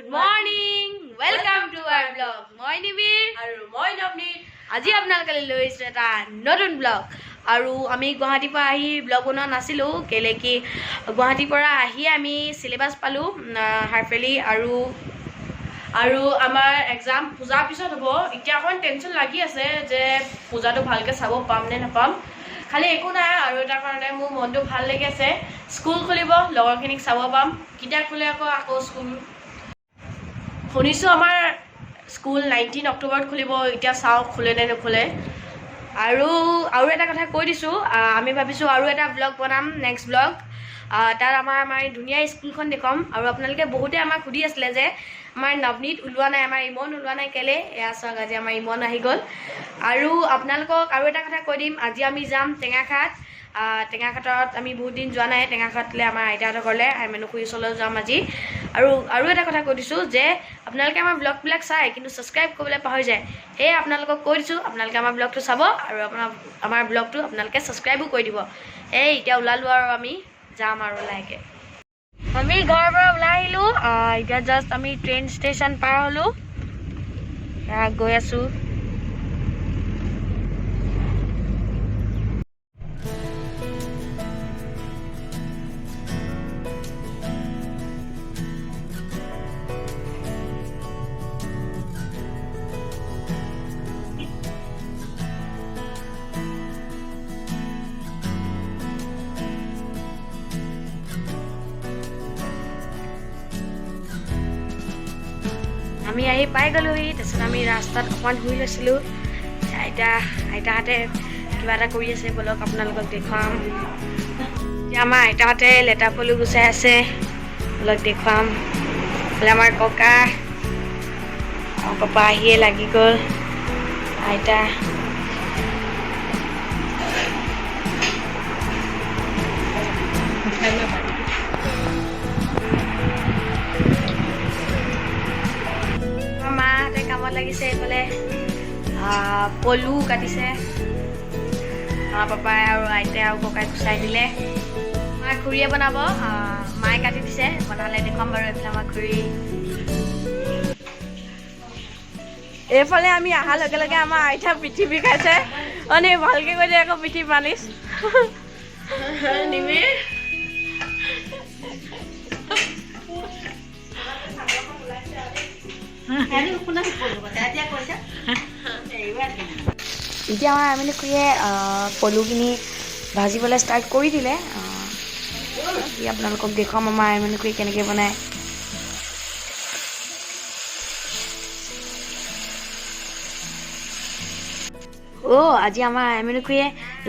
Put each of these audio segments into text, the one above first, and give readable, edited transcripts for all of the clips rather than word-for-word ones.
Good morning. Welcome to our vlog. Moi Nibir আৰু মই নবনীত আজি আপোনালোকলৈ লৈছো এটা নতুন ব্লগ আৰু আমি গুৱাহাটীৰ পৰা আহি ব্লগ বনোৱা নাছিলো কেলে কি গুৱাহাটীৰ পৰা আহি আমি সিলেবাস পালো হাৰফেলি আৰু আমাৰ এক্সাম পূজাৰ পিছত হ'ব এতিয়া অকণ টেনচন লাগি আছে যে পূজাটো ভালকৈ চাব পাম নে নাপাম খালি একো নাই আৰু এটা কাৰণে মোৰ মনটো ভাল লাগি আছে স্কুল খুলিব লগৰখিনিক চাব পাম কেতিয়া খোলে আকৌ স্কুল শুনিছো আমাৰ স্কুল 19 অক্টোবৰত খুলিব এতিয়া চাও খুলে নে নখুলে আৰু এটা কথা কৈ দিছো আমি ভাবিছো আৰু এটা ব্লগ বনাম নেক্সট ব্লগ তাত আমাৰ ধুনীয়া স্কুলখন দেখুৱাম আৰু আপোনালোকে বহুতে আমাক সুধি আছিলে যে আমাৰ নবনীত ওলোৱা নাই আমাৰ ইমন ওলোৱা নাই কেলে এয়া চাওক আজি আমাৰ ইমন আহি গ'ল আৰু আপোনালোকক আৰু এটা কথা কৈ দিম আজি আমি যাম টেঙাখাটত আমি বহুত দিন যোৱা নাই টেঙাখাটলৈ আমাৰ আইতাহঁতৰ ঘৰলৈ আইমেনুখুৰীৰ ওচৰলৈ যাম আজি আৰু এটা কথা কৈ দিছোঁ যে আপোনালোকে আমাৰ ব্লগবিলাক চায় কিন্তু ছাবস্ক্ৰাইব কৰিবলৈ পাহৰি যায় সেয়ে আপোনালোকক কৈ দিছোঁ আপোনালোকে আমাৰ ব্লগটো চাব আৰু আমাৰ ব্লগটো আপোনালোকে ছাবস্ক্ৰাইবো কৰি দিব এই এতিয়া ওলালোঁ আৰু আমি যাম আৰু লাহেকৈ আমি ঘৰৰ পৰা ওলাই আহিলোঁ এতিয়া জাষ্ট আমি ট্ৰেইন ষ্টেচন পাৰ হ'লোঁ গৈ আছোঁ আমি আহি পাই গ'লোহি তাৰপিছত আমি ৰাস্তাত অকণমান শুই লৈছিলোঁ আইতাহঁতে কিবা এটা কৰি আছে বলক আপোনালোকক দেখুৱাম এতিয়া আমাৰ আইতাহঁতে লেটা পলু গুচাই আছে বলক দেখুৱাম বোলে আমাৰ ককা পাপা আহিয়ে লাগি গ'ল আইতা মাহঁতে কামত লাগিছে এইফালে পলু কাটিছে আমাৰ পাপাই আৰু আইতাই আৰু ককাই গুচাই দিলে আমাৰ খুৰীয়ে বনাব মায়ে কাটি দিছে বনালে দেখুৱাম বাৰু এইফালে আমাৰ খুৰী এইফালে আমি অহাৰ লগে লগে আমাৰ আইতা পিঠি বিষাইছে মানে ভালকৈ কৈ দিয়ে আকৌ পিঠি মালিচ নিবি এতিয়া আমাৰ আইমেনুখুৰীয়ে পলুখিনি ভাজিবলৈ ষ্টাৰ্ট কৰি দিলে আপোনালোকক দেখুৱাম আমাৰ আইমেনুখুৰীয়ে কেনেকৈ বনায় আজি আমাৰ আইমেনুখুৰীয়ে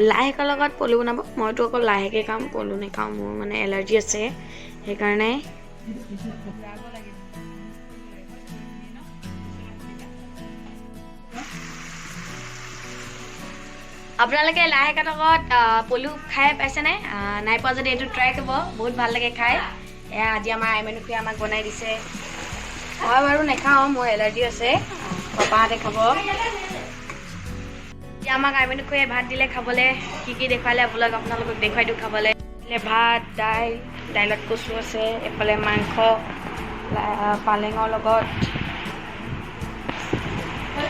লাই শাকৰ লগত পলু বনাব মইতো অকল লাই শাকে খাম পলু নাখাওঁ মোৰ মানে এলাৰ্জি আছে সেইকাৰণে আপোনালোকে লাই শাকৰ লগত পলু খাই পাইছেনে নাই পোৱা যদি এইটো ট্ৰাই কৰিব বহুত ভাল লাগে খাই এয়া আজি আমাৰ আইমেনুখুৰীয়ে আমাক বনাই দিছে মই বাৰু নাখাওঁ মোৰ এলাৰ্জি আছে পাপাহঁতে খাব এতিয়া আমাক আইমেনুখুৰীয়ে ভাত দিলে খাবলৈ কি দেখুৱালে আপোনালোকক দেখুৱাই দিওঁ খাবলৈ ভাত দাইলত কচু আছে এইফালে মাংস পালেঙৰ লগত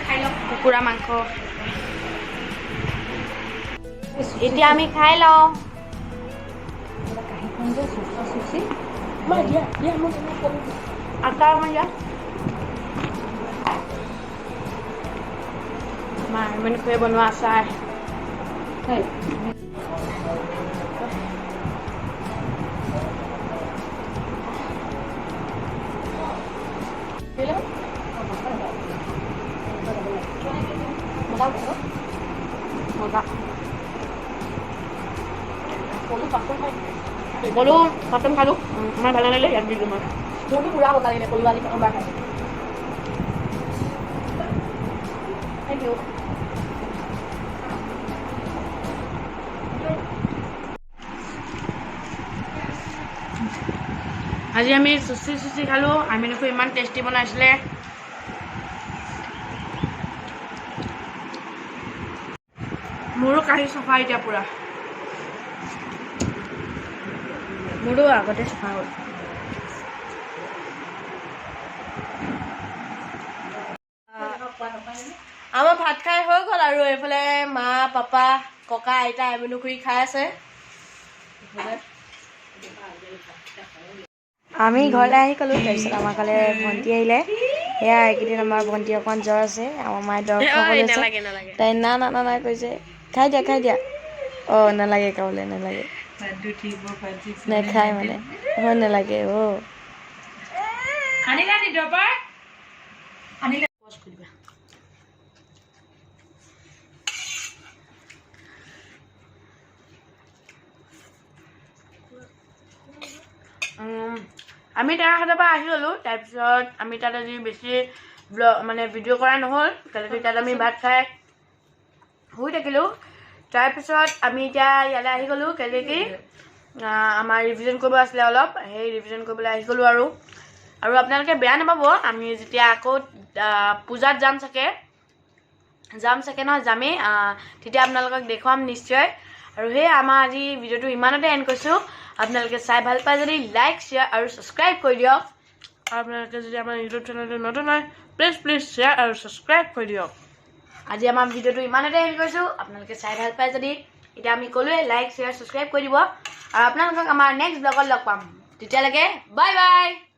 খাই লওক কুকুৰা মাংস এতিয়া আমি খাই লওঁ আচাৰ দিয়া আমাৰ আইমেনুখুৰীয়ে বনোৱা আচাৰ পলু প্ৰথম খালোঁ আমাৰ ভাল নালাগিলে ইয়াত দি দিম মই মোৰতো পুৰা ভাল লাগিলে পলু আনি প্ৰথমবাৰ খাই থেংক ইউ আজি আমি চুচি খালোঁ আইমেনুখুৰী ইমান টেষ্টি বনাইছিলে মোৰো কাঢ়ি চফা এতিয়া পুৰা মোৰো আগতে চফা হ'ল আৰু এইফালে মা পাপা ককা আইতা এমেনু খুৰী খাই আছে আমি ঘৰলৈ আহি ক'লোঁ তাৰপিছত আমাৰ ঘৰলৈ ভণ্টি আহিলে সেয়া এইকেইদিন আমাৰ ভণ্টি অকণমান জ্বৰ আছে আমাৰ মায়ে দৰৱ খাব লৈছে তাই না না না কৈছে খাই দিয়া অঁ নালাগে খাবলৈ নালাগে নেখায় মানে হয় নালাগে অঁ আমি টেঙাখাটৰ পৰা আহি গ'লোঁ তাৰপিছত আমি তাত আজি বেছি মানে ভিডিঅ' কৰা নহ'ল কেলেকি তাত আমি ভাত খাই শুই থাকিলোঁ তাৰপিছত আমি এতিয়া ইয়ালৈ আহি গ'লোঁ কেলেকি আমাৰ ৰিভিজন কৰিব আছিলে অলপ সেই ৰিভিজন কৰিবলৈ আহি গ'লোঁ আৰু আপোনালোকে বেয়া নাপাব আমি যেতিয়া আকৌ পূজাত যাম চাগে নহয় যামেই তেতিয়া আপোনালোকক দেখুৱাম নিশ্চয় আৰু সেই আমাৰ আজি ভিডিঅ'টো ইমানতে এণ্ড কৰিছোঁ আপোনালোকে চাই ভাল পায় যদি লাইক শ্বেয়াৰ আৰু ছাবস্ক্ৰাইব কৰি দিয়ক আপোনালোকে যদি আমাৰ ইউটিউব চেনেলটো নতুন হয় প্লিজ শ্বেয়াৰ আৰু ছাবস্ক্ৰাইব কৰি দিয়ক আজি আমাৰ ভিডিঅ'টো ইমানতে এণ্ড কৰিছোঁ আপোনালোকে চাই ভাল পায় যদি এতিয়া আমি ক'লোৱে লাইক শ্বেয়াৰ ছাবস্ক্ৰাইব কৰি দিব আৰু আপোনালোকক আমাৰ নেক্সট ব্লগত লগ পাম তেতিয়ালৈকে বাই বাই